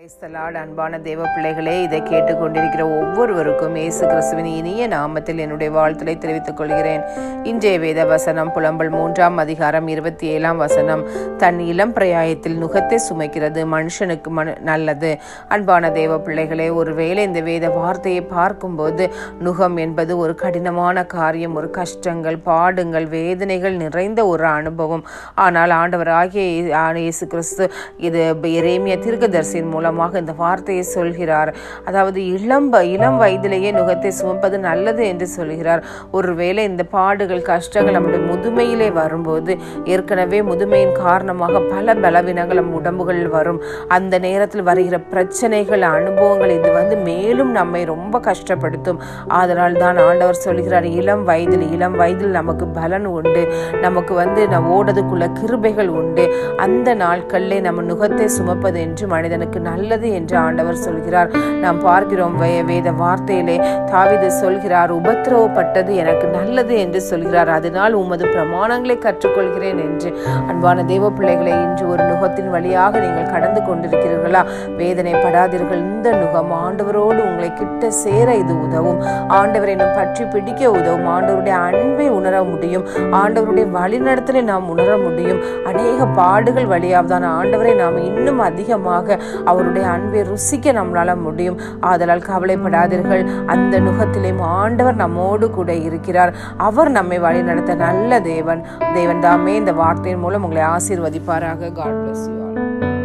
Praise the Lord. அன்பான தேவ பிள்ளைகளே, இதை கேட்டுக்கொண்டிருக்கிற ஒவ்வொருவருக்கும் இயேசு கிறிஸ்துவின் இனிய நாமத்தில் என்னுடைய வாழ்த்துக்களை தெரிவித்துக் கொள்கிறேன். இன்றைய வேத வசனம் புலம்பல் 3 அதிகாரம் 27 தன் இளம் பிரயாயத்தில் நுகத்தை சுமைக்கிறது மனுஷனுக்கு நல்லது. அன்பான தேவ பிள்ளைகளே, ஒருவேளை இந்த வேத வார்த்தையை பார்க்கும்போது நுகம் என்பது ஒரு கடினமான காரியம், ஒரு கஷ்டங்கள், பாடுங்கள், வேதனைகள் நிறைந்த ஒரு அனுபவம். ஆனால் ஆண்டவராகிய இயேசு கிறிஸ்து இது எரேமியா தீர்க்கதரிசியின் மூலமாக இந்த வார்த்தையை சொல்கிறார். அதாவது இளம் வயதிலேயே நுகத்தை சுமப்பது நல்லது என்று சொல்கிறார். ஒருவேளை இந்த பாடுகள், கஷ்டங்கள் நம்முடைய முதுமையிலே வரும்போது, ஏற்கனவே முதுமையின் காரணமாக பல பலவீனங்கள் நம் உடம்புகளில் வரும். அந்த நேரத்தில் வருகிற பிரச்சனைகள், அனுபவங்கள் இது மேலும் நம்மை ரொம்ப கஷ்டப்படுத்தும். அதனால் தான் ஆண்டவர் சொல்கிறார், இளம் வயதில் நமக்கு பலன் உண்டு, நமக்கு நம்ம ஓடுறதுக்குள்ள கிருபைகள் உண்டு. அந்த நாட்களிலே நம்ம நுகத்தை சுமப்பது என்று மனிதனுக்கு நல்லது என்று ஆண்டவர் சொல்கிறார். நாம் பார்க்கிறோம் வேத வார்த்தையிலே தாவீது சொல்கிறார், உபத்திரவப்பட்டது எனக்கு நல்லது என்று சொல்கிறார், அதனால் உமது பிரமாணங்களை கற்றுக்கொள்கிறேன் என்று. அன்பான தேவ பிள்ளைகளை, இன்று ஒரு நுகத்தின் வழியாக நீங்கள் கடந்து கொண்டிருக்கிறீர்களா? வேதனைப்படாதீர்கள். இந்த நுகம் ஆண்டவரோடு உங்களை கிட்ட சேர இது உதவும். ஆண்டவரை நாம் பற்றி பிடிக்க உதவும். ஆண்டவருடைய அன்பை உணர முடியும். ஆண்டவருடைய வழிநடத்தலை நாம் உணர முடியும். அநேக பாடுகள் வழியாவதான ஆண்டவரை நாம் இன்னும் அதிகமாக அவருடைய அன்பை ருசிக்க நம்மளால முடியும். ஆதலால் கவலைப்படாதீர்கள். அந்த நுகத்திலே ஆண்டவர் நம்மோடு கூட இருக்கிறார். அவர் நம்மை வழி நடத்த நல்ல தேவன் தாமே இந்த வார்த்தையின் மூலம் உங்களை ஆசீர்வதிப்பாராக. God bless you all.